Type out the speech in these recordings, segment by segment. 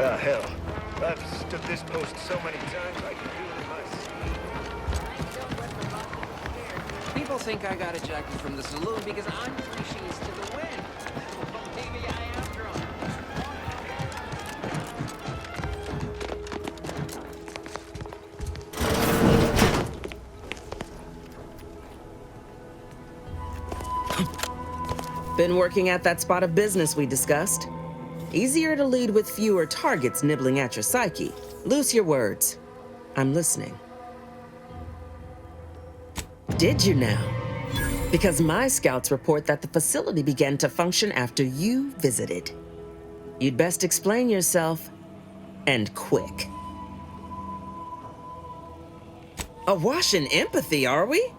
Ah, hell. I've stood this post so many times I can do it in my sleep. People think I got ejected from the saloon because I'm 3 sheets to the wind. Well, maybe I am drunk. Been working at that spot of business we discussed. Easier to lead with fewer targets nibbling at your psyche. Loose your words. I'm listening. Did you now? Because my scouts report that the facility began to function after you visited. You'd best explain yourself, and quick. Awash in empathy, are we?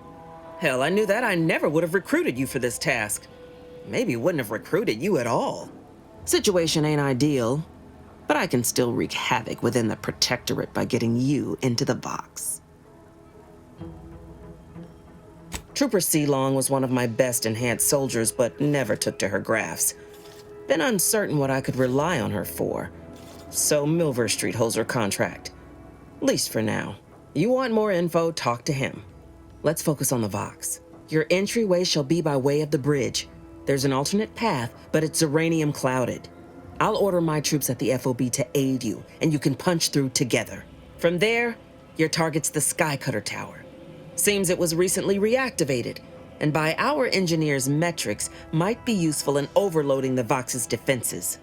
Hell, I knew that I never would have recruited you for this task. Maybe wouldn't have recruited you at all. Situation ain't ideal, but I can still wreak havoc within the Protectorate by getting you into the Vox. Trooper Sealong was one of my best enhanced soldiers, but never took to her grafts. Been uncertain what I could rely on her for. So Milver Street holds her contract. Least for now. You want more info, talk to him. Let's focus on the Vox. Your entryway shall be by way of the bridge. There's an alternate path, but it's uranium clouded. I'll order my troops at the FOB to aid you, and you can punch through together. From there, your target's the Skycutter Tower. Seems it was recently reactivated, and by our engineers' metrics, might be useful in overloading the Vox's defenses.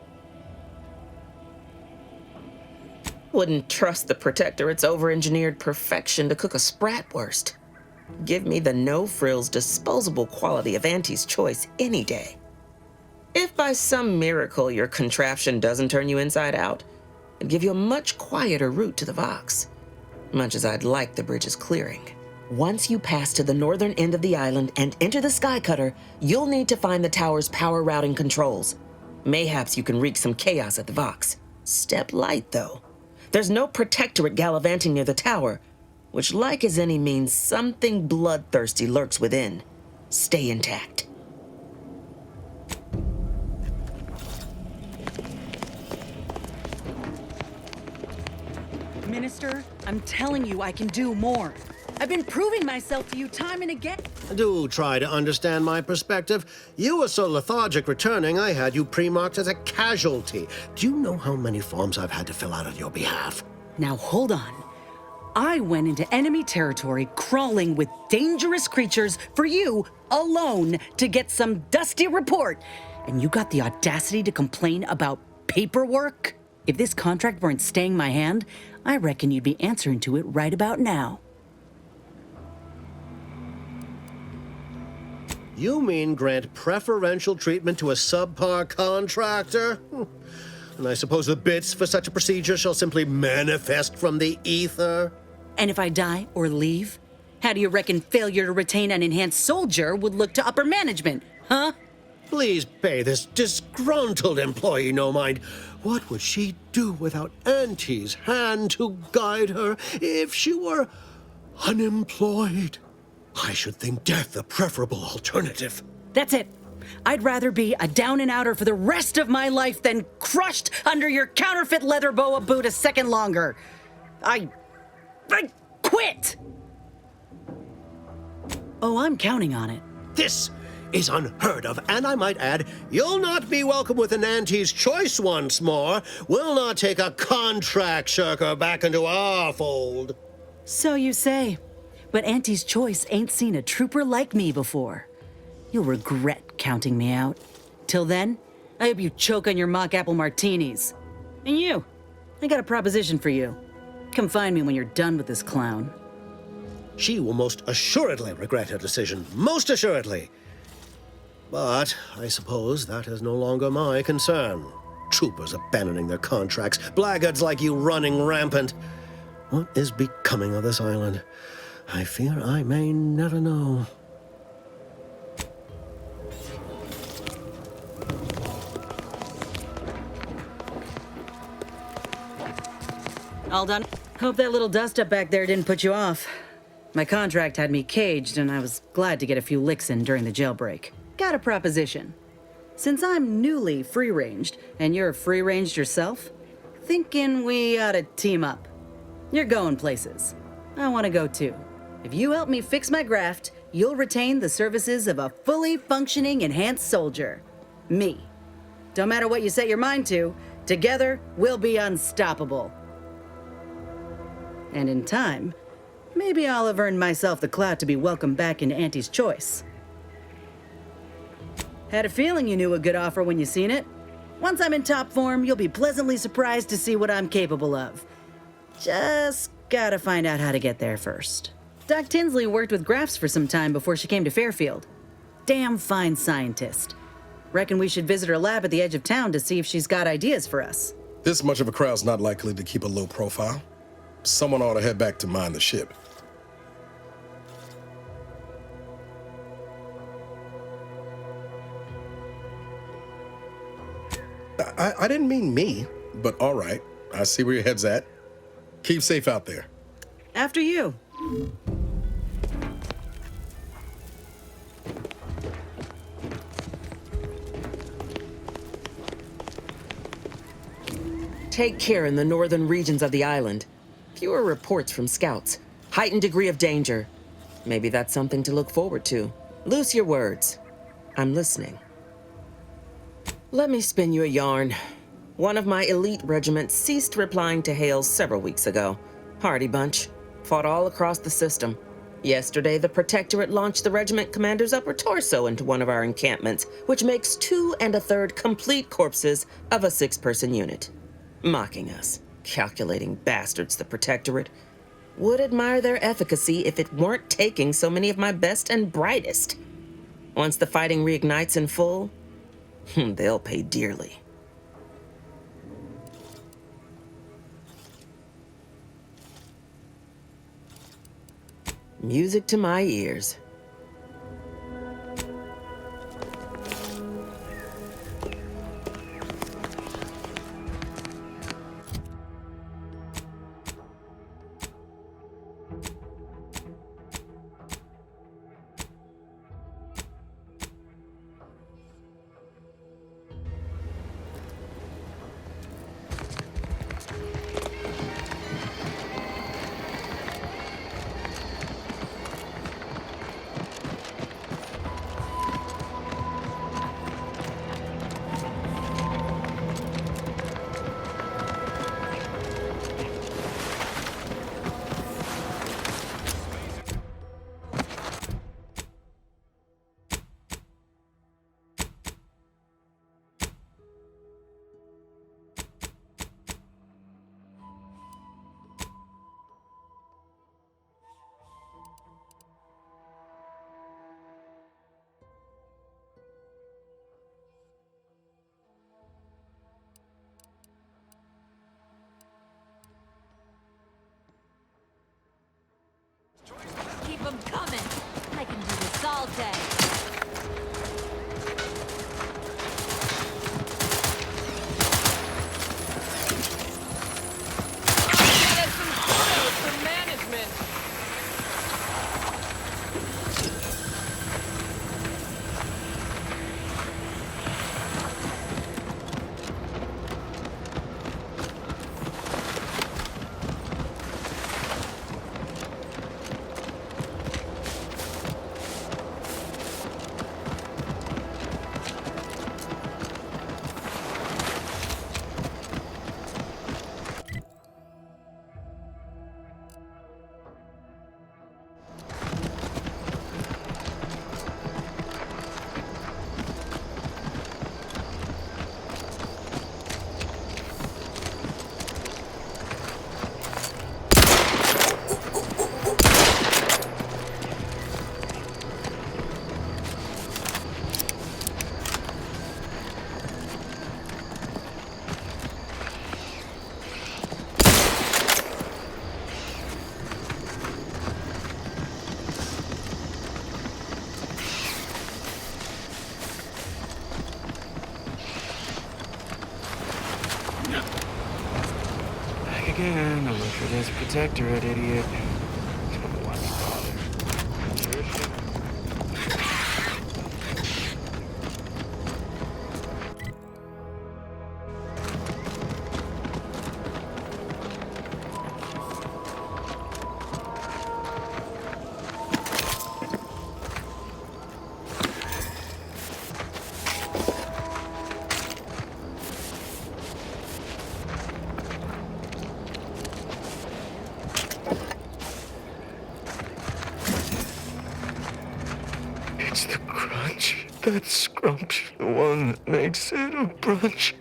Wouldn't trust the Protectorate's over-engineered perfection to cook a spratwurst. Give me the no-frills, disposable quality of Auntie's choice any day. If by some miracle your contraption doesn't turn you inside out, it'd give you a much quieter route to the Vox. Much as I'd like the bridge's clearing. Once you pass to the northern end of the island and enter the Skycutter, you'll need to find the tower's power routing controls. Mayhaps you can wreak some chaos at the Vox. Step light, though. There's no Protectorate gallivanting near the tower, which, like as any, means something bloodthirsty lurks within. Stay intact. Minister, I'm telling you I can do more. I've been proving myself to you time and again. Do try to understand my perspective. You were so lethargic returning, I had you pre-marked as a casualty. Do you know how many forms I've had to fill out on your behalf? Now hold on. I went into enemy territory crawling with dangerous creatures for you alone to get some dusty report. And you got the audacity to complain about paperwork? If this contract weren't staying my hand, I reckon you'd be answering to it right about now. You mean grant preferential treatment to a subpar contractor? And I suppose the bits for such a procedure shall simply manifest from the ether? And if I die or leave, how do you reckon failure to retain an enhanced soldier would look to upper management, huh? Please pay this disgruntled employee no mind. What would she do without Auntie's hand to guide her if she were unemployed? I should think death a preferable alternative. That's it. I'd rather be a down-and-outer for the rest of my life than crushed under your counterfeit leather boa boot a second longer. I quit! Oh, I'm counting on it. This is unheard of, and I might add, you'll not be welcome with an Auntie's choice once more. We'll not take a contract shirker back into our fold. So you say. But Auntie's choice ain't seen a trooper like me before. You'll regret counting me out. Till then, I hope you choke on your mock apple martinis. And you, I got a proposition for you. Come find me when you're done with this clown. She will most assuredly regret her decision. Most assuredly. But I suppose that is no longer my concern. Troopers abandoning their contracts, blackguards like you running rampant. What is becoming of this island? I fear I may never know. All done? Hope that little dust-up back there didn't put you off. My contract had me caged, and I was glad to get a few licks in during the jailbreak. Got a proposition. Since I'm newly free-ranged, and you're free-ranged yourself, thinking we ought to team up. You're going places. I want to go too. If you help me fix my graft, you'll retain the services of a fully functioning enhanced soldier. Me. Don't matter what you set your mind to, together we'll be unstoppable. And in time, maybe I'll have earned myself the clout to be welcomed back into Auntie's Choice. Had a feeling you knew a good offer when you seen it. Once I'm in top form, you'll be pleasantly surprised to see what I'm capable of. Just gotta find out how to get there first. Doc Tinsley worked with Grafts for some time before she came to Fairfield. Damn fine scientist. Reckon we should visit her lab at the edge of town to see if she's got ideas for us. This much of a crowd's not likely to keep a low profile. Someone ought to head back to mind the ship. I didn't mean me, but all right. I see where your head's at. Keep safe out there. After you. Take care in the northern regions of the island. Fewer reports from scouts. Heightened degree of danger. Maybe that's something to look forward to. Loose your words. I'm listening. Let me spin you a yarn. One of my elite regiments ceased replying to hails several weeks ago. Hardy bunch. Fought all across the system. Yesterday, the Protectorate launched the regiment commander's upper torso into one of our encampments, which makes 2 1/3 complete corpses of a 6-person unit. Mocking us. Calculating bastards, the Protectorate. Would admire their efficacy if it weren't taking so many of my best and brightest. Once the fighting reignites in full, they'll pay dearly. Music to my ears. Keep them coming. I can do this all day. Get us some photos for management. Back again to look for this Protectorate idiot. Don't want to bother. Seriously? that scrumptious one that makes it a brunch.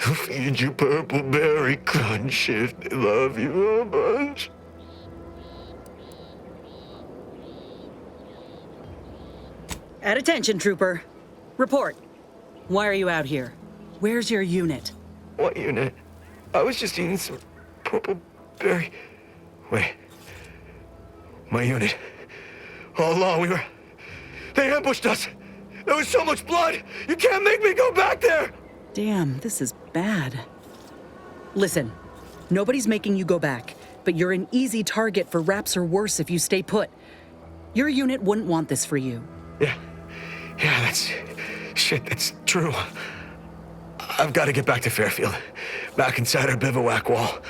Who feeds you purple berry crunch if they love you a bunch. At attention, Trooper. Report. Why are you out here? Where's your unit? What unit? I was just eating some purple berry. Wait. My unit. All along they ambushed us. There was so much blood. You can't make me go back there. Damn, this is bad. Listen, nobody's making you go back, but you're an easy target for Raps or worse if you stay put. Your unit wouldn't want this for you. Yeah, that's true. I've got to get back to Fairfield. Back inside our bivouac wall.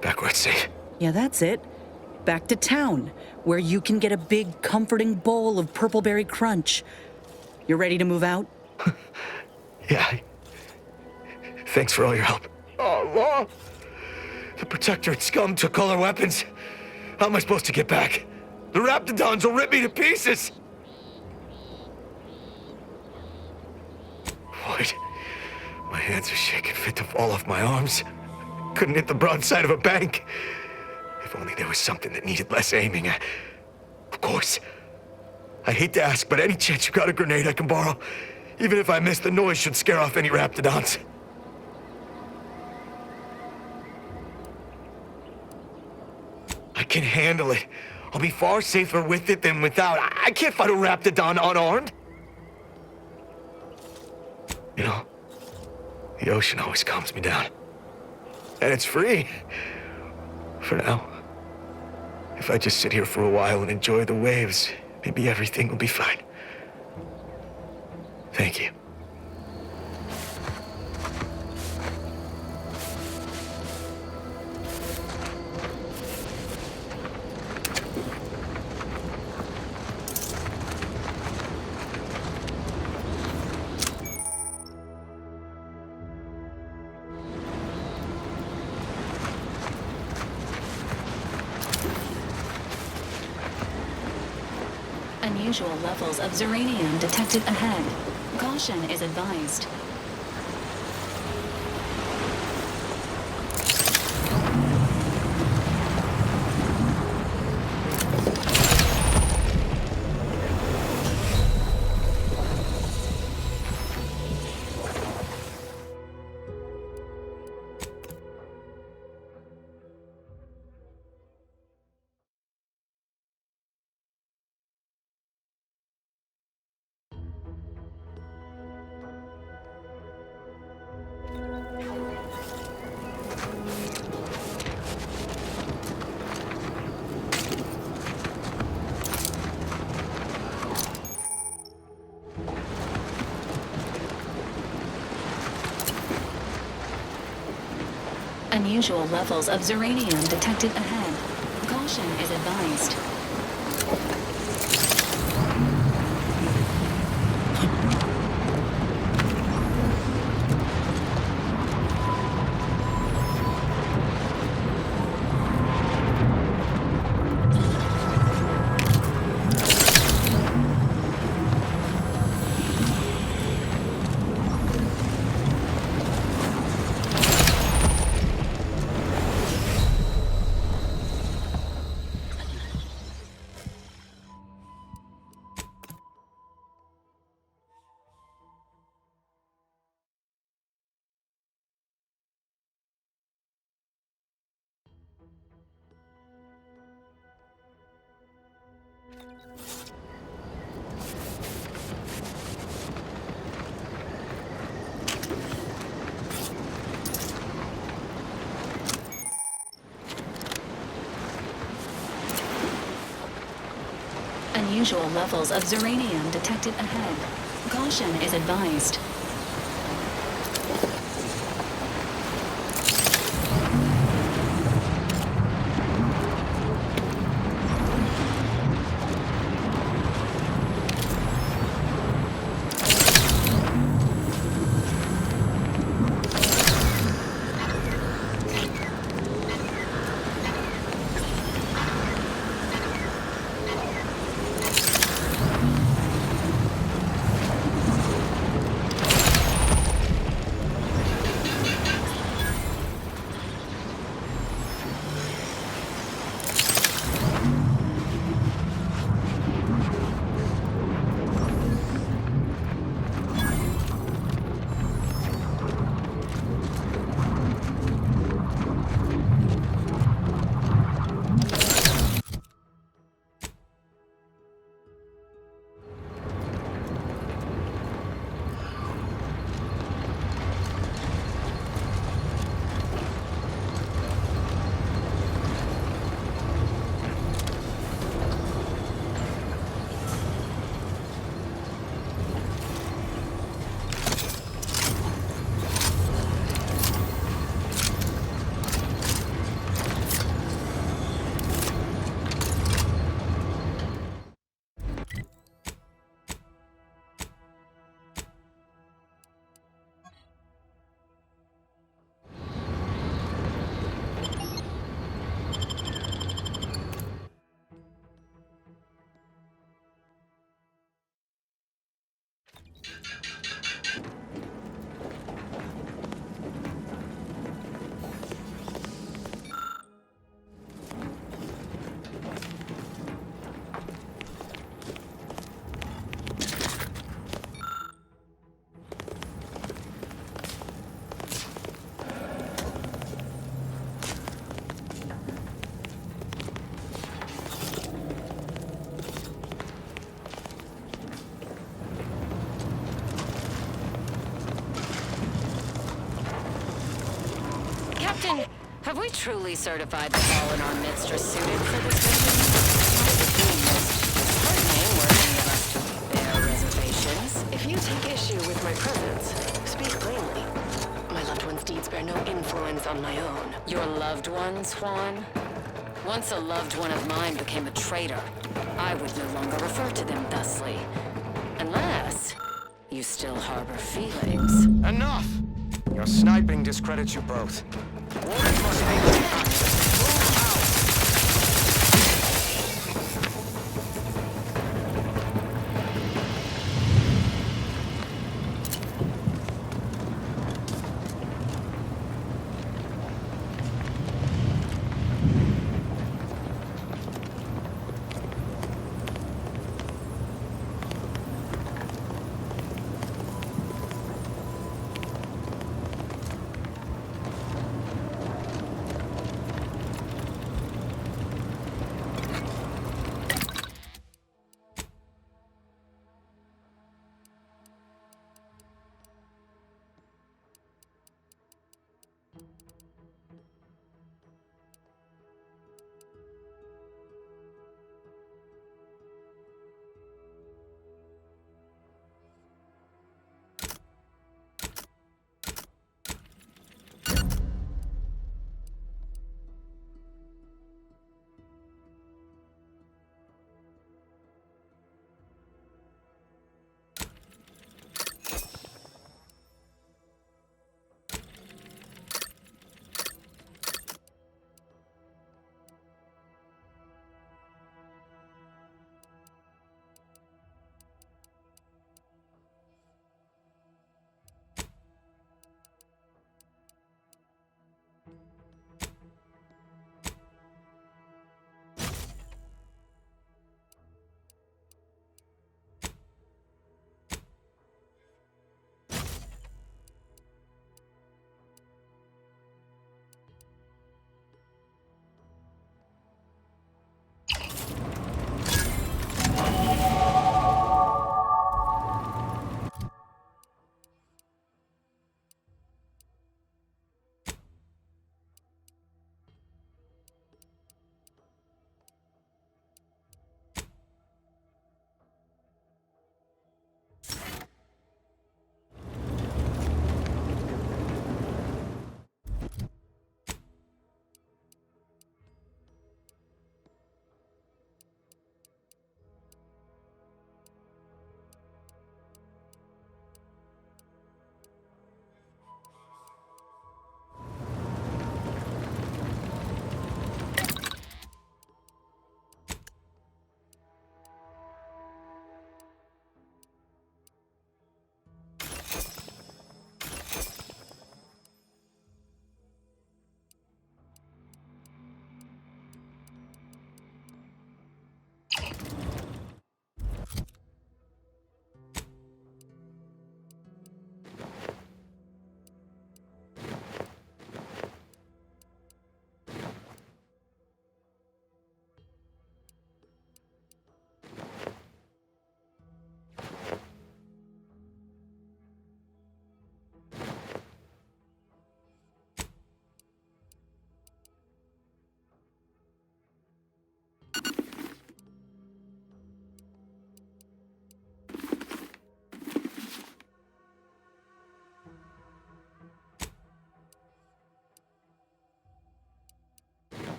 Back where it's safe. Yeah, that's it. Back to town, where you can get a big, comforting bowl of purpleberry crunch. You ready to move out? Yeah. Thanks for all your help. Oh, Law! The Protectorate scum took all our weapons. How am I supposed to get back? The Raptidons will rip me to pieces! Lloyd, my hands are shaking fit to fall off my arms. Couldn't hit the broadside of a bank. If only there was something that needed less aiming. Of course. I hate to ask, but any chance you got a grenade I can borrow? Even if I miss, the noise should scare off any Raptidons. I can handle it. I'll be far safer with it than without. I can't fight a Raptidon unarmed. You know, the ocean always calms me down. And it's free. For now. If I just sit here for a while and enjoy the waves, maybe everything will be fine. Thank you. Unusual levels of Zeranium detected ahead. Caution is advised. Unusual levels of Zeranium detected ahead. Caution is advised. Unusual levels of Zeranium detected ahead. Caution is advised. Captain, have we truly certified that all in our midst are suited for this mission? It's heartening working with us to bear reservations. If you take issue with my presence, speak plainly. My loved one's deeds bear no influence on my own. Your loved ones, Juan? Once a loved one of mine became a traitor, I would no longer refer to them thusly. Unless you still harbor feelings. Enough! Your sniping discredits you both. Orders must stay with the Move out!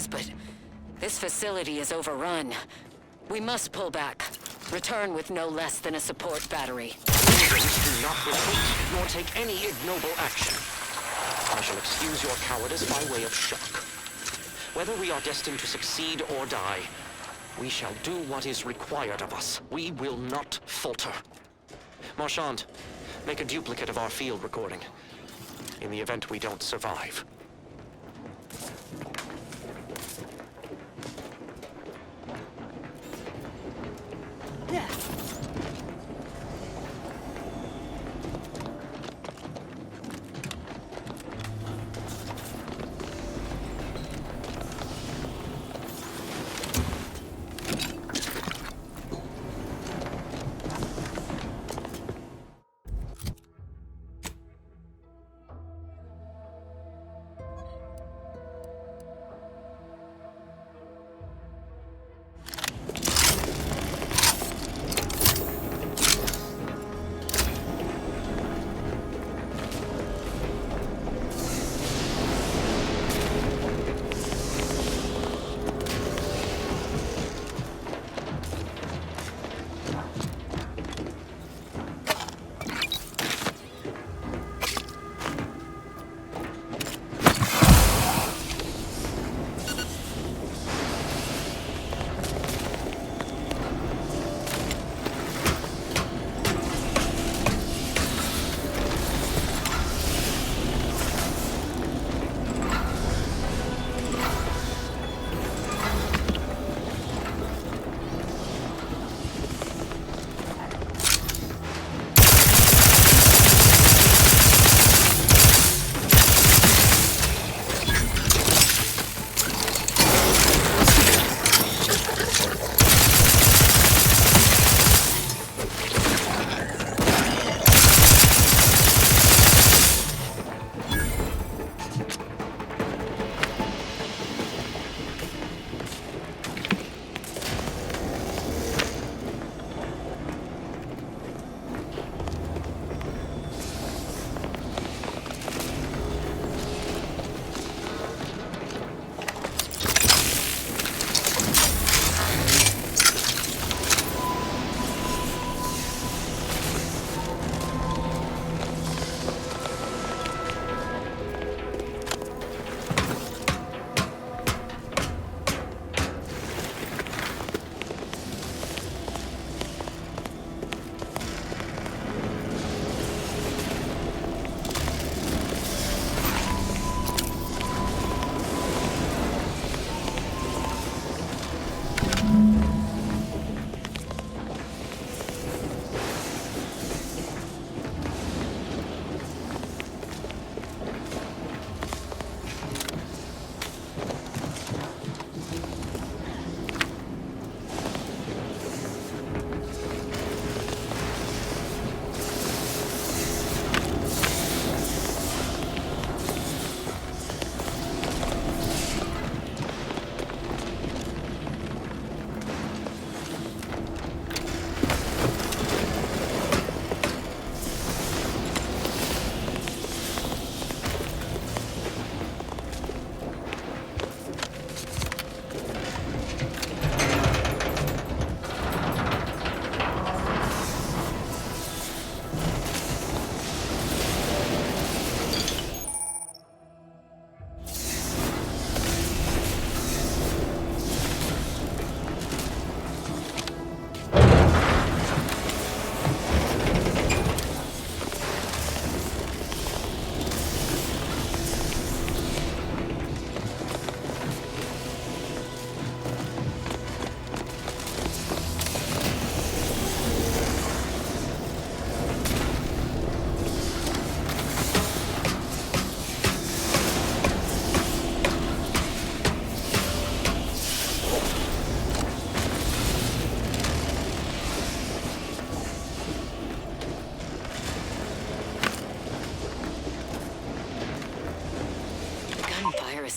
please, but this facility is overrun. We must pull back. Return with no less than a support battery. Indians do not retreat, nor take any ignoble action. I shall excuse your cowardice by way of shock. Whether we are destined to succeed or die, we shall do what is required of us. We will not falter. Marchand, make a duplicate of our field recording, in the event we don't survive.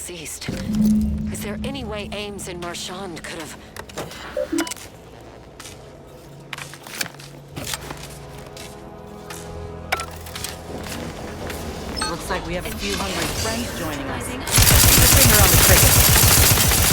ceased. Is there any way Ames and Marchand could have... Looks like we have a few hungry friends joining us. Keep your finger on the trigger.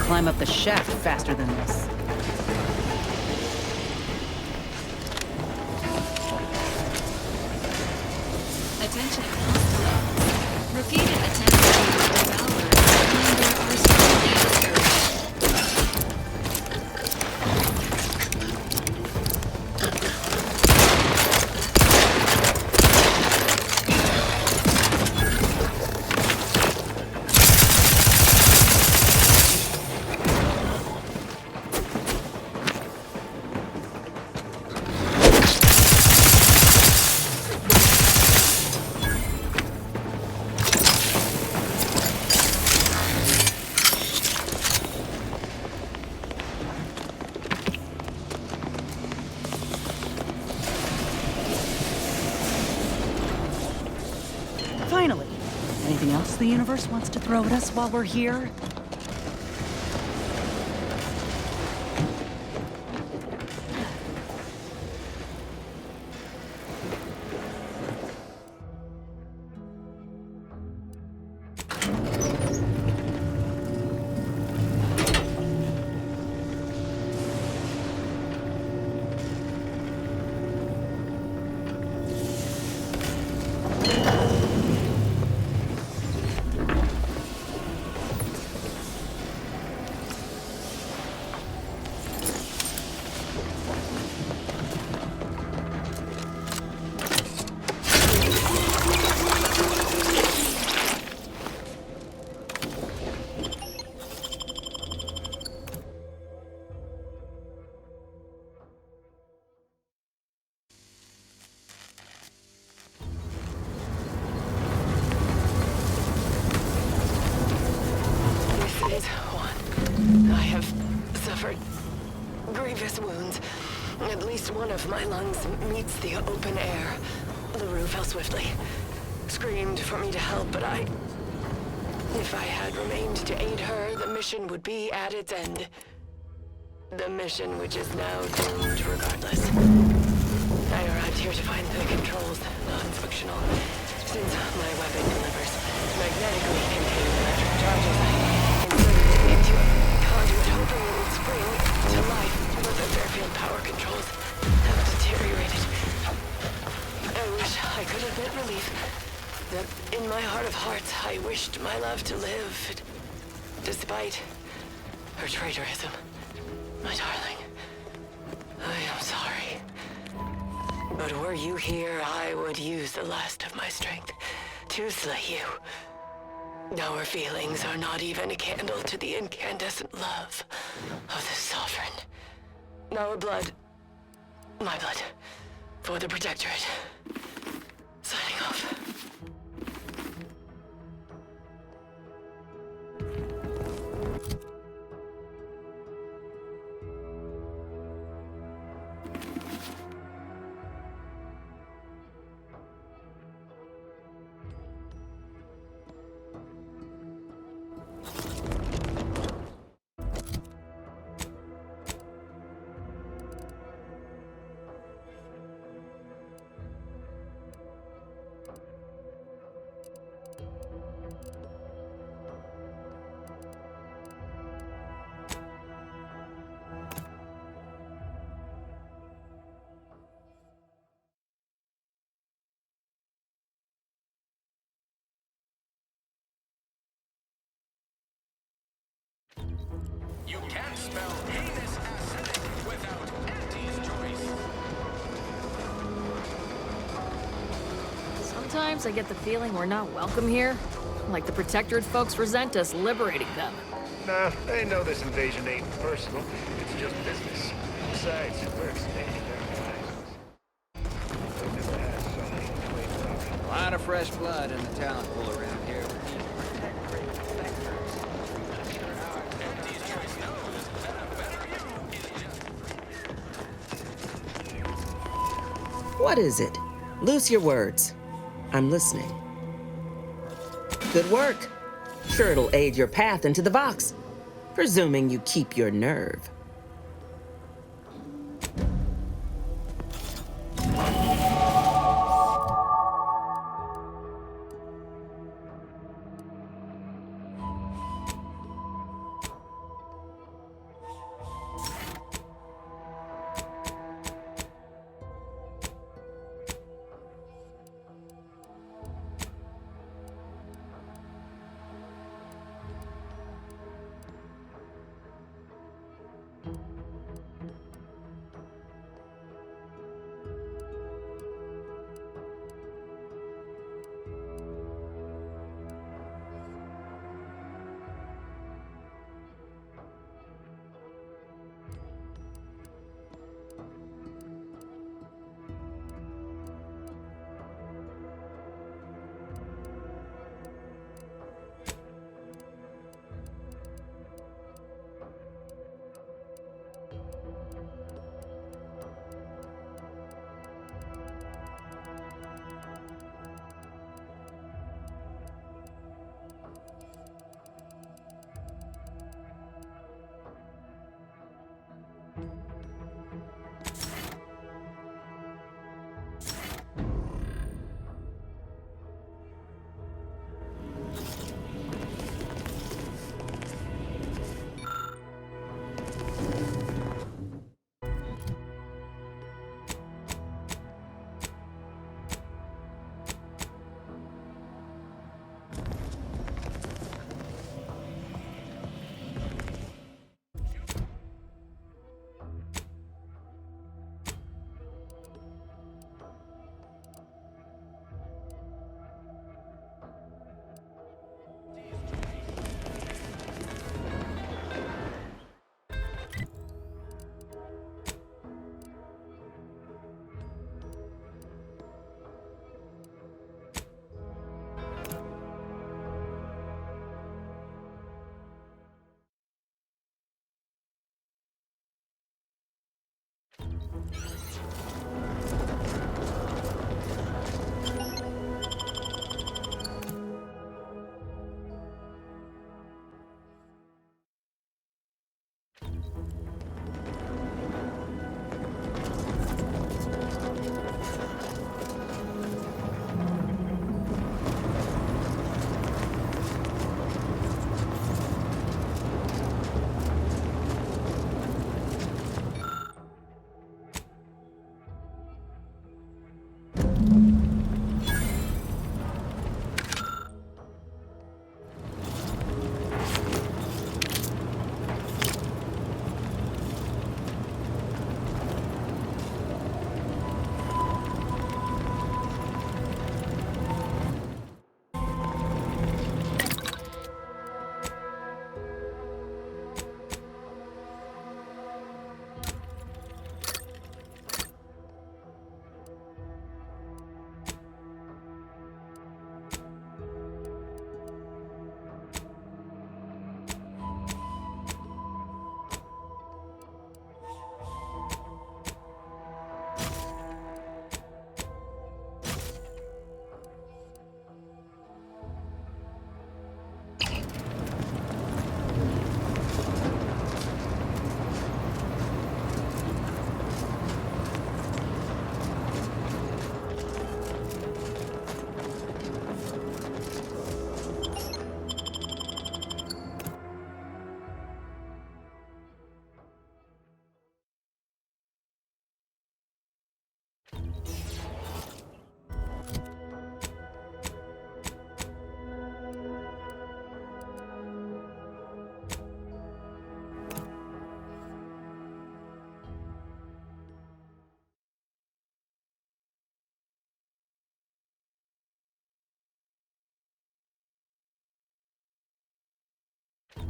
climb up the shaft faster than this. Attention. Repeated attempts to devour commander are strongly discouraged. Finally. Anything else the universe wants to throw at us while we're here? This is Juan. I have suffered grievous wounds. At least one of my lungs meets the open air. LaRue fell swiftly. Screamed for me to help, but if I had remained to aid her, the mission would be at its end. The mission which is now doomed regardless. I arrived here to find the controls non-functional. Since my weapon delivers magnetically contained electric charges, I inserted it into a conduit hoping it would spring to life, but the Fairfield power controls have deteriorated. I wish I could admit relief that in my heart of hearts I wished my love to live, despite her traitorism. My darling, I am sorry. But were you here, I would use the last of my strength to slay you. Our feelings are not even a candle to the incandescent love of the Sovereign. Our blood, my blood, for the Protectorate. Signing off. You can't spell heinous acidic without Auntie's choice. Sometimes I get the feeling we're not welcome here. Like the Protectorate folks resent us liberating them. Nah, they know this invasion ain't personal. It's just business. Besides, we're expanding their horizons. A lot of fresh blood in the talent pool around here. What is it? Loose your words. I'm listening. Good work. Sure, it'll aid your path into the Vox, presuming you keep your nerve.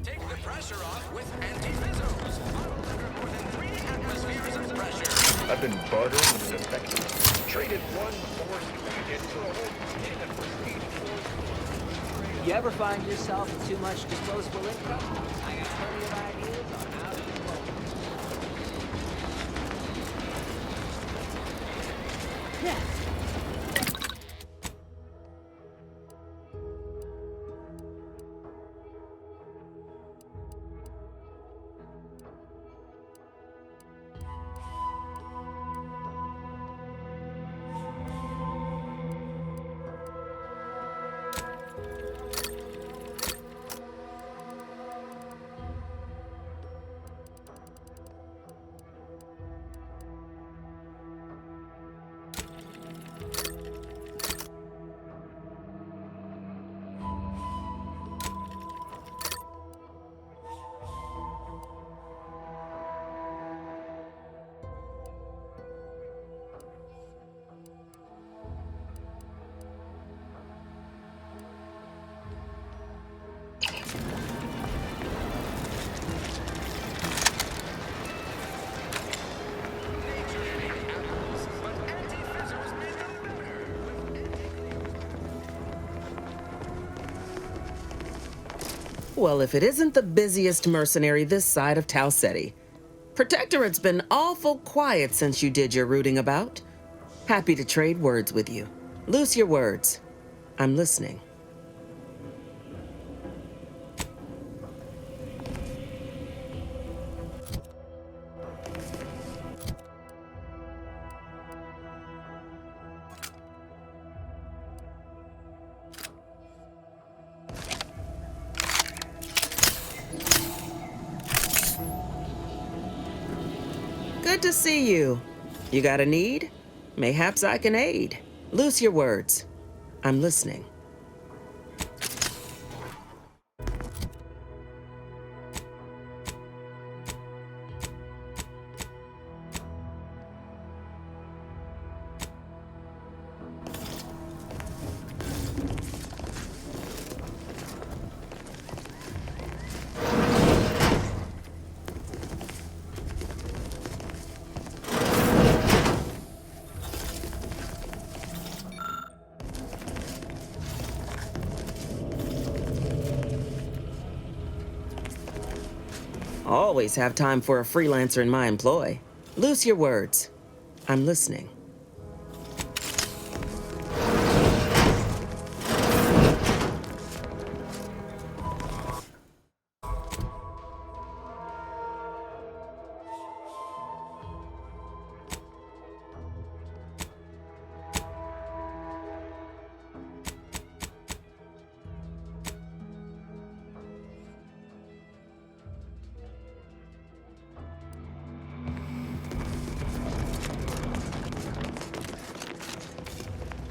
Take the pressure off with anti-fizzos. Under more than 3 atmospheres of pressure. I've been bartering with defectors. Traded one forced wagon for a whole tin of prestige force. You ever find yourself with too much disposable income? I got plenty of ideas on how to control it. Yes. Well, if it isn't the busiest mercenary this side of Tau Ceti. Protectorate's been awful quiet since you did your rooting about. Happy to trade words with you. Loose your words. I'm listening. Good to see you. You got a need? Mayhaps I can aid. Loose your words. I'm listening. Always have time for a freelancer in my employ. Loose your words. I'm listening.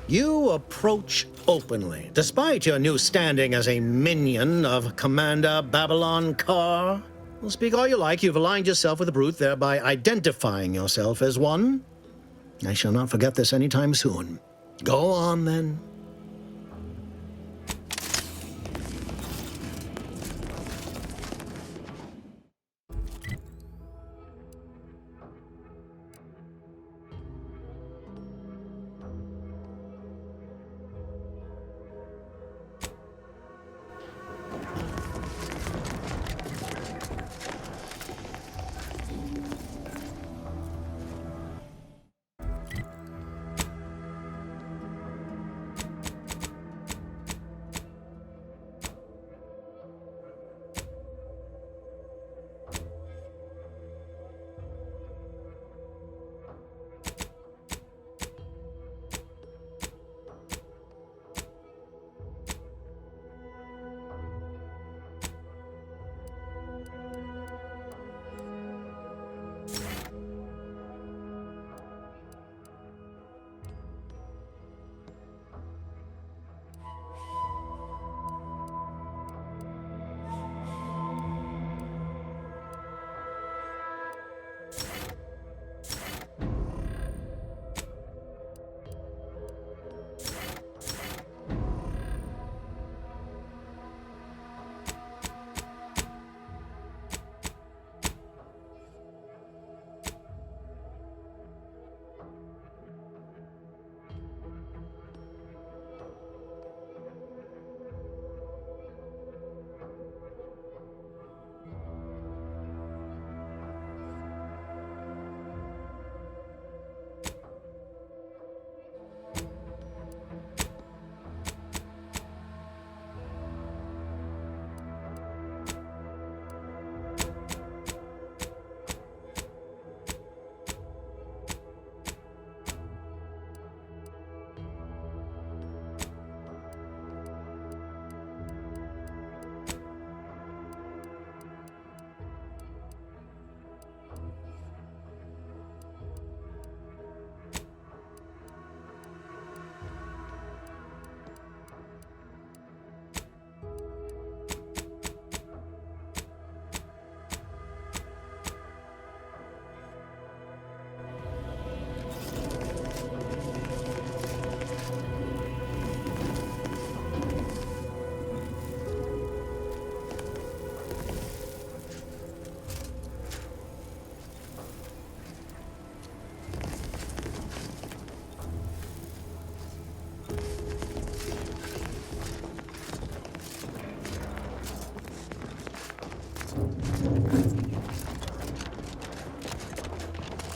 You approach openly, despite your new standing as a minion of Commander Babylon Carr. Well, speak all you like, you've aligned yourself with the Brute, thereby identifying yourself as one. I shall not forget this anytime soon. Go on, then.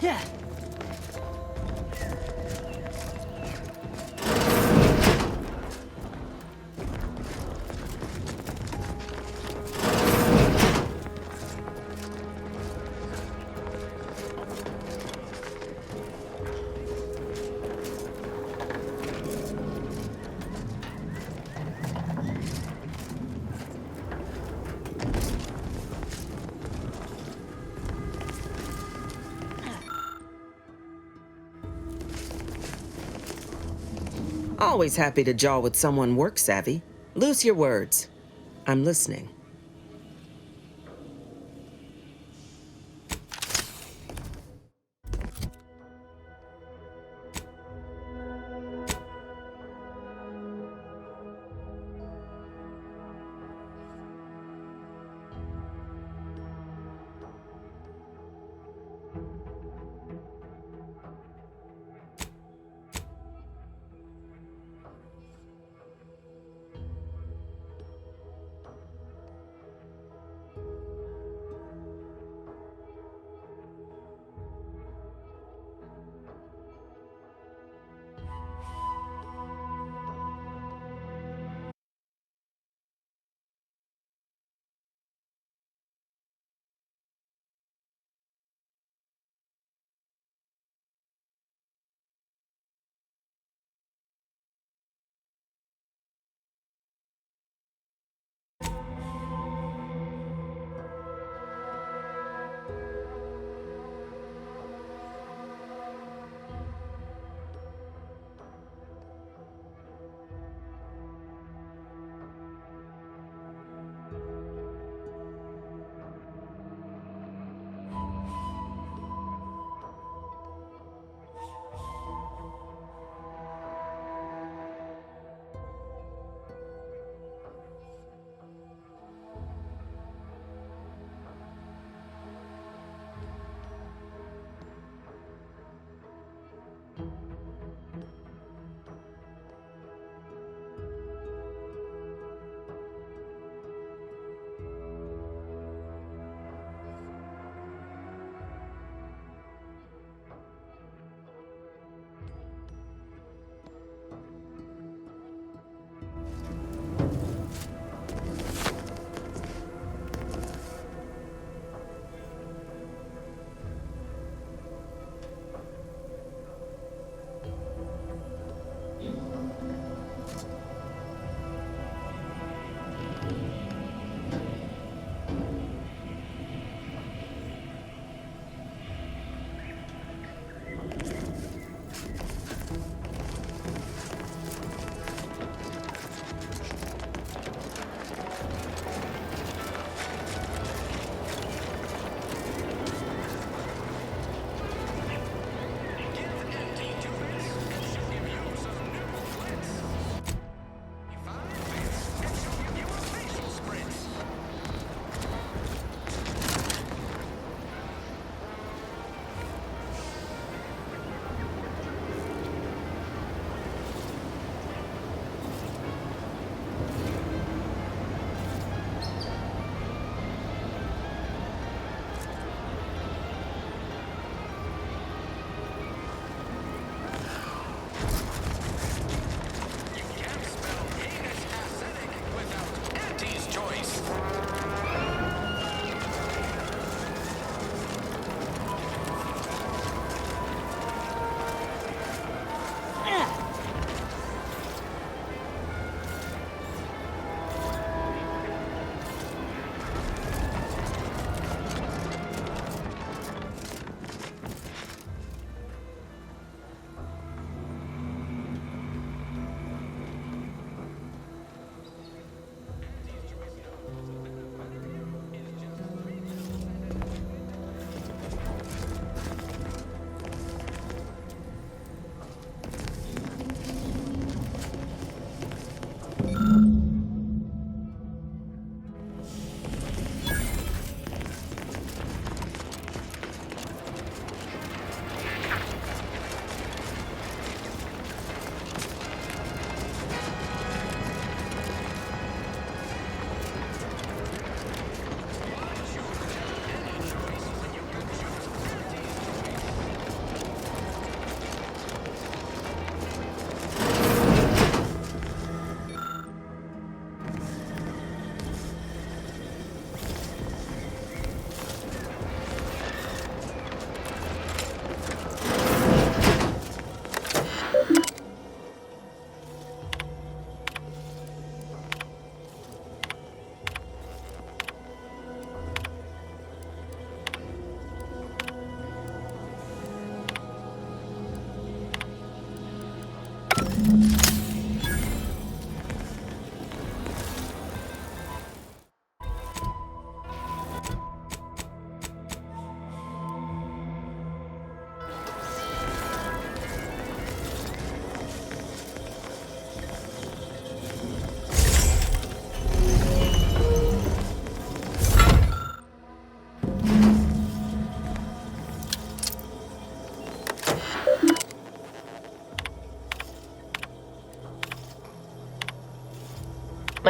Yeah. Always happy to jaw with someone work savvy. Loose your words. I'm listening.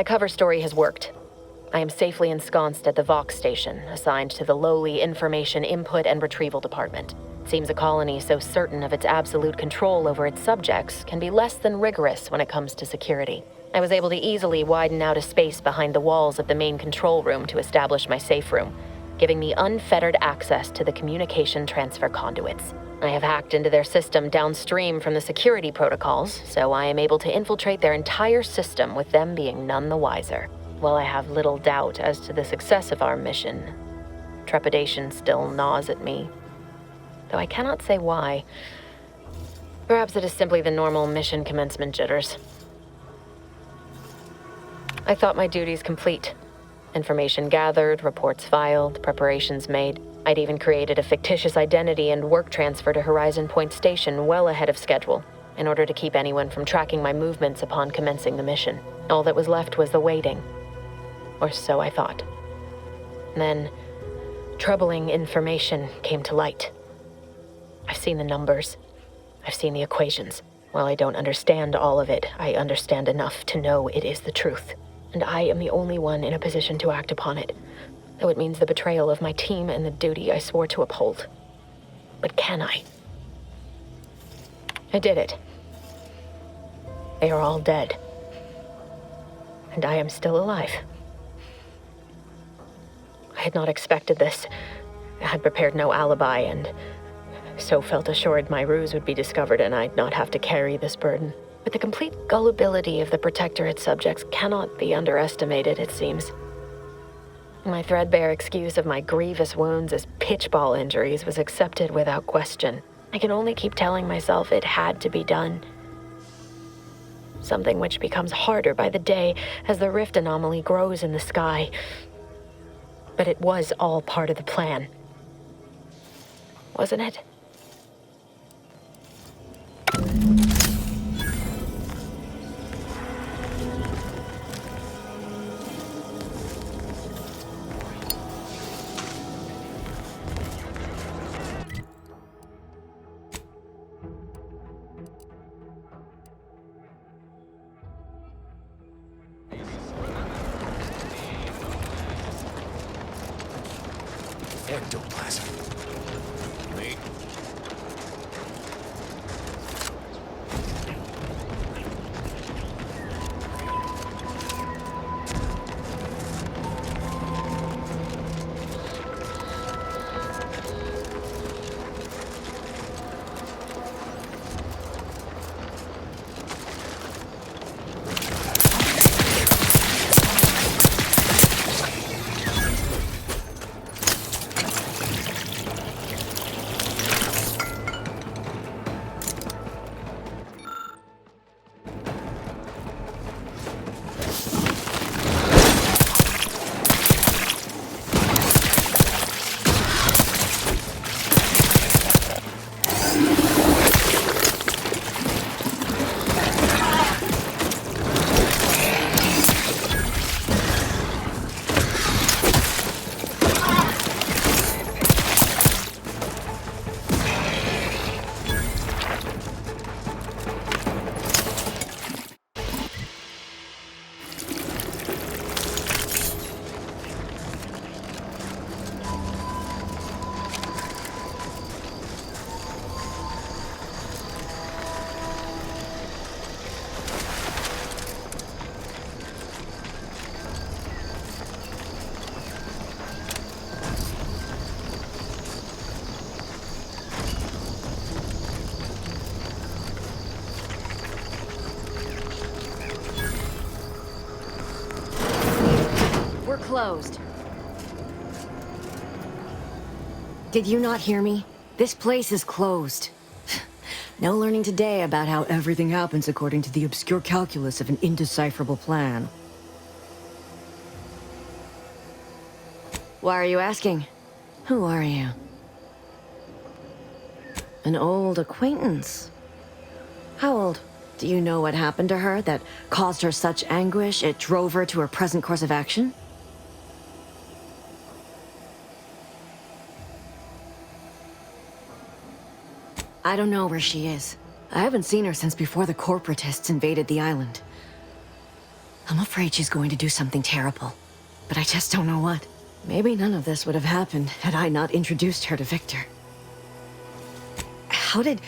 My cover story has worked. I am safely ensconced at the Vox station, assigned to the lowly Information Input and Retrieval Department. Seems a colony so certain of its absolute control over its subjects can be less than rigorous when it comes to security. I was able to easily widen out a space behind the walls of the main control room to establish my safe room, giving me unfettered access to the communication transfer conduits. I have hacked into their system downstream from the security protocols, so I am able to infiltrate their entire system with them being none the wiser. While I have little doubt as to the success of our mission, trepidation still gnaws at me, though I cannot say why. Perhaps it is simply the normal mission commencement jitters. I thought my duties complete. Information gathered, reports filed, preparations made. I'd even created a fictitious identity and work transfer to Horizon Point Station well ahead of schedule, in order to keep anyone from tracking my movements upon commencing the mission. All that was left was the waiting. Or so I thought. Then, troubling information came to light. I've seen the numbers. I've seen the equations. While I don't understand all of it, I understand enough to know it is the truth. And I am the only one in a position to act upon it, though it means the betrayal of my team and the duty I swore to uphold. But can I? I did it. They are all dead. And I am still alive. I had not expected this. I had prepared no alibi, and so felt assured my ruse would be discovered and I'd not have to carry this burden. But the complete gullibility of the Protectorate's subjects cannot be underestimated, it seems. My threadbare excuse of my grievous wounds as pitchball injuries was accepted without question. I can only keep telling myself it had to be done. Something which becomes harder by the day as the rift anomaly grows in the sky. But it was all part of the plan. Wasn't it? Ectoplasm. Me? Closed. Did you not hear me? This place is closed. No learning today about how everything happens according to the obscure calculus of an indecipherable plan. Why are you asking? Who are you? An old acquaintance. How old? Do you know what happened to her that caused her such anguish it drove her to her present course of action? I don't know where she is. I haven't seen her since before the corporatists invaded the island. I'm afraid she's going to do something terrible, but I just don't know what. Maybe none of this would have happened had I not introduced her to Victor. How did...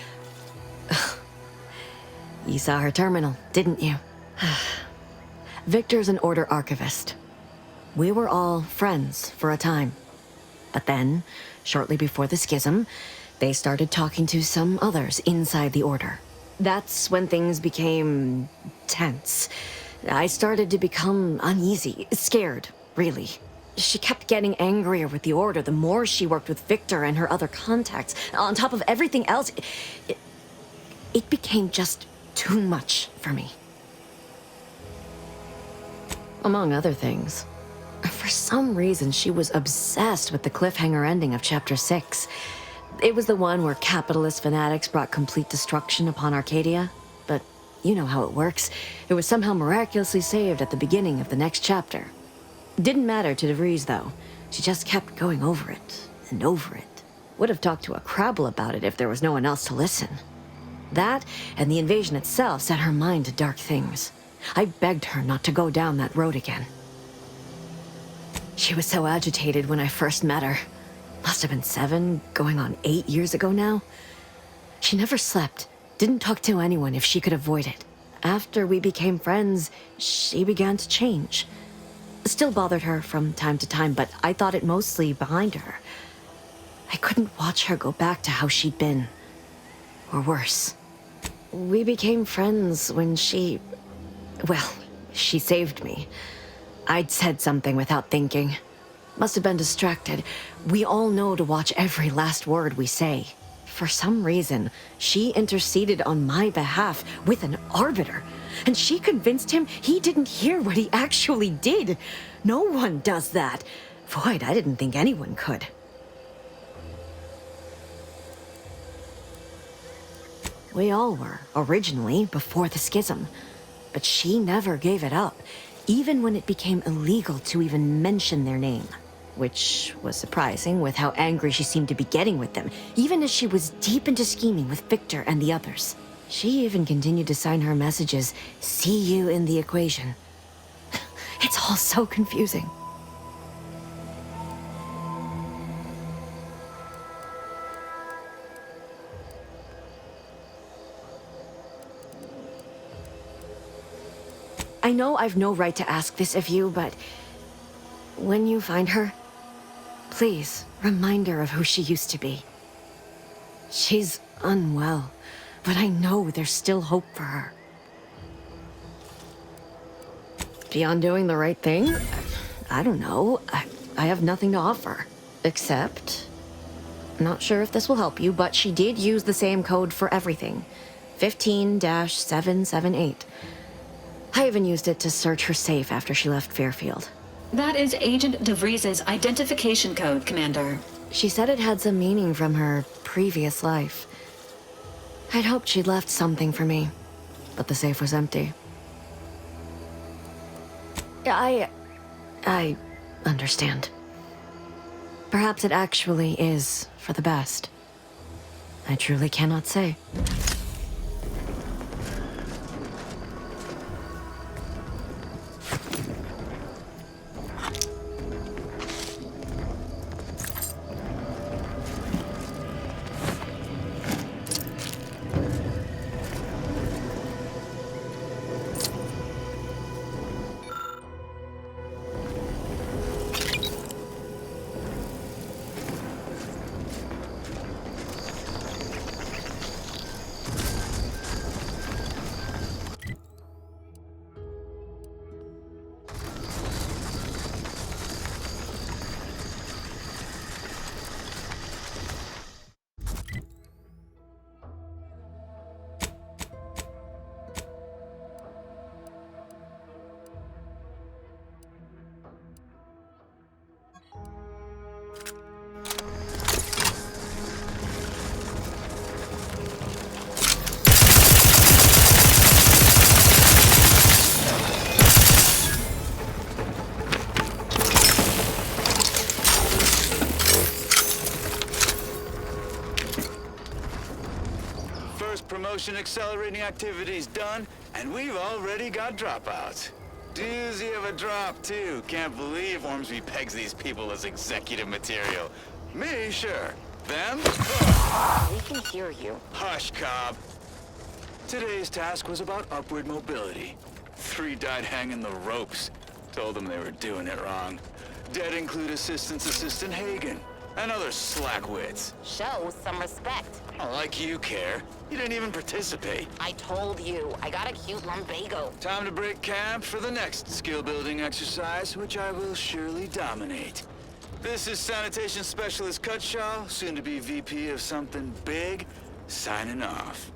You saw her terminal, didn't you? Victor's an Order archivist. We were all friends for a time. But then, shortly before the schism, they started talking to some others inside the Order. That's when things became tense. I started to become uneasy, scared, really. She kept getting angrier with the Order the more she worked with Victor and her other contacts. On top of everything else, it became just too much for me. Among other things, for some reason she was obsessed with the cliffhanger ending of Chapter 6. It was the one where capitalist fanatics brought complete destruction upon Arcadia. But you know how it works. It was somehow miraculously saved at the beginning of the next chapter. Didn't matter to DeVries, though. She just kept going over it and over it. Would have talked to a Crabble about it if there was no one else to listen. That and the invasion itself set her mind to dark things. I begged her not to go down that road again. She was so agitated when I first met her. Must have been 7, going on 8 years ago now. She never slept, didn't talk to anyone if she could avoid it. After we became friends, she began to change. Still bothered her from time to time, but I thought it mostly behind her. I couldn't watch her go back to how she'd been. Or worse. We became friends when she... Well, she saved me. I'd said something without thinking. Must have been distracted. We all know to watch every last word we say. For some reason, she interceded on my behalf with an arbiter. And she convinced him he didn't hear what he actually did. No one does that. Void, I didn't think anyone could. We all were, originally, before the schism. But she never gave it up, even when it became illegal to even mention their name. Which was surprising with how angry she seemed to be getting with them, even as she was deep into scheming with Victor and the others. She even continued to sign her messages, "See you in the equation." It's all so confusing. I know I've no right to ask this of you, but when you find her, please remind her of who she used to be. She's unwell, but I know there's still hope for her. Beyond doing the right thing? I don't know. I have nothing to offer. Except... Not sure if this will help you, but she did use the same code for everything. 15-778. I even used it to search her safe after she left Fairfield. That is Agent DeVries' identification code, Commander. She said it had some meaning from her previous life. I'd hoped she'd left something for me, but the safe was empty. I understand. Perhaps it actually is for the best. I truly cannot say. Promotion accelerating activities done, and we've already got dropouts. Doozy of a drop, too. Can't believe Ormsby pegs these people as executive material. Me, sure. Them? We can hear you. Hush, Cobb. Today's task was about upward mobility. 3 died hanging the ropes. Told them they were doing it wrong. Dead include Assistant Hagen and other slackwits. Show some respect. Oh, like you care. You didn't even participate. I told you, I got a cute lumbago. Time to break camp for the next skill-building exercise, which I will surely dominate. This is Sanitation Specialist Cutshaw, soon to be VP of something big, signing off.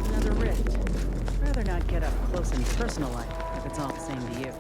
Another rift. Rather not get up close and personal like, if it's all the same to you.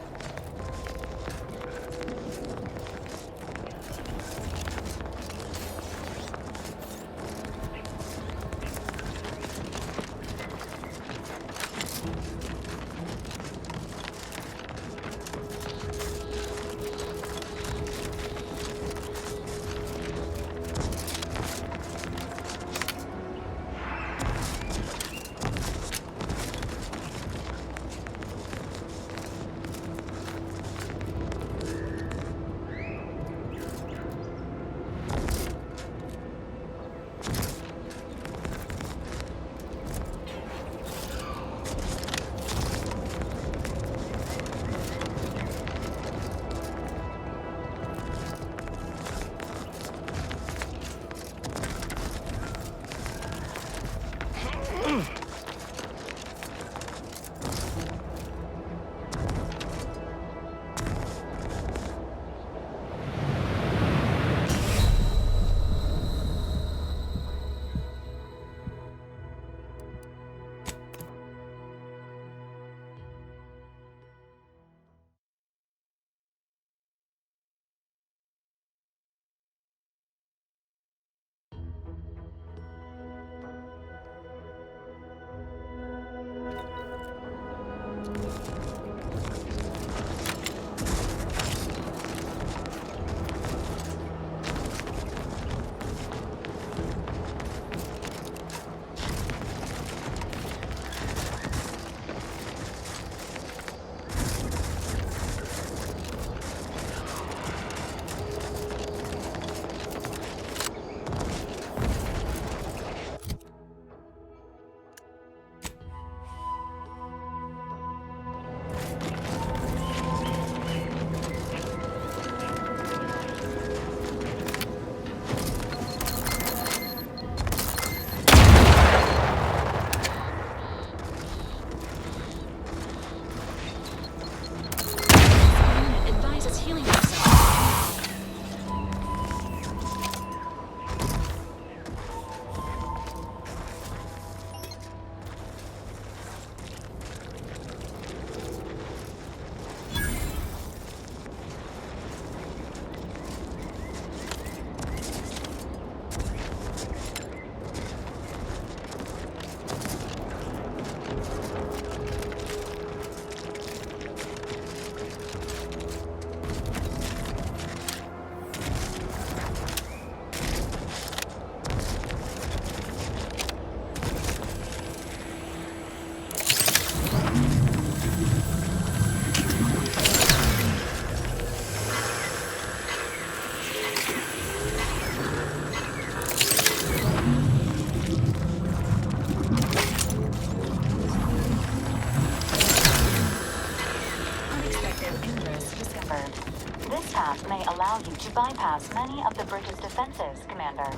may allow you to bypass many of the British defenses, Commander.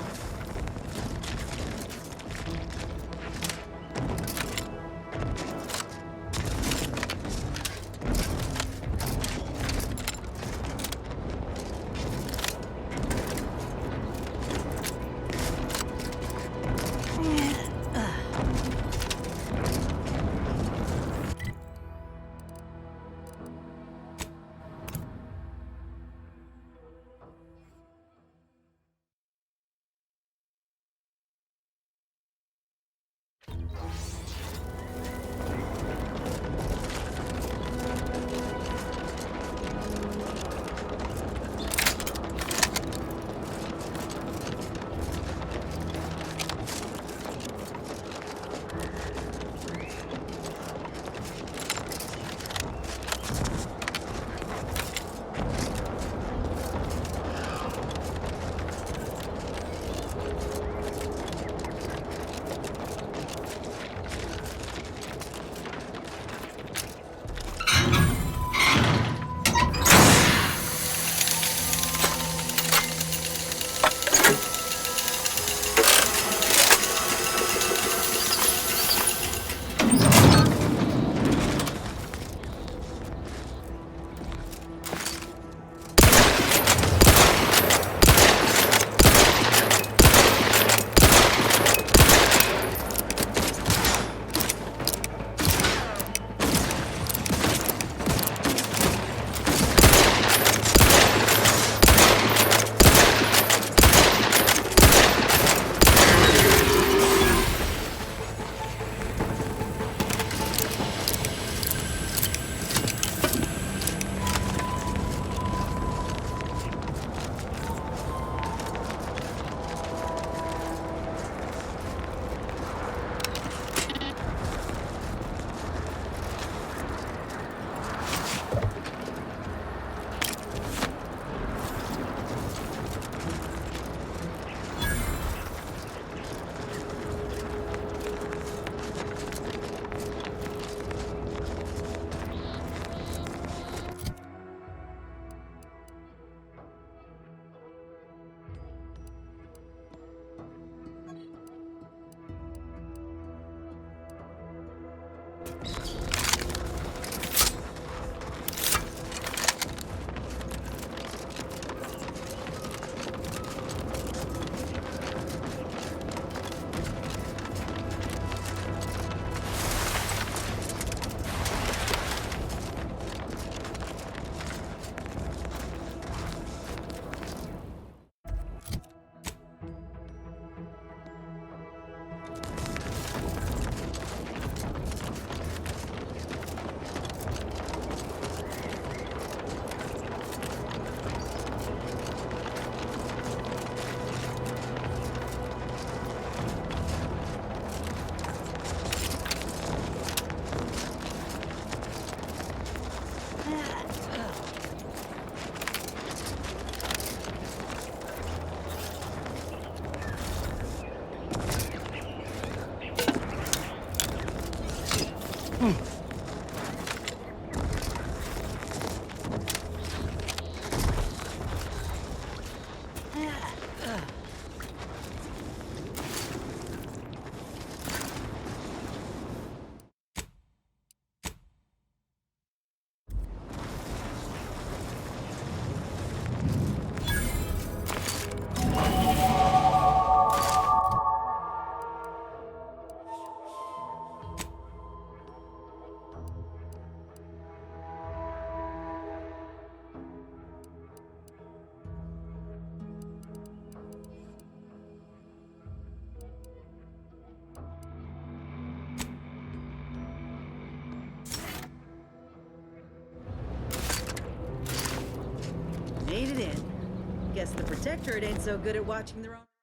Guess the Protectorate ain't so good at watching their own.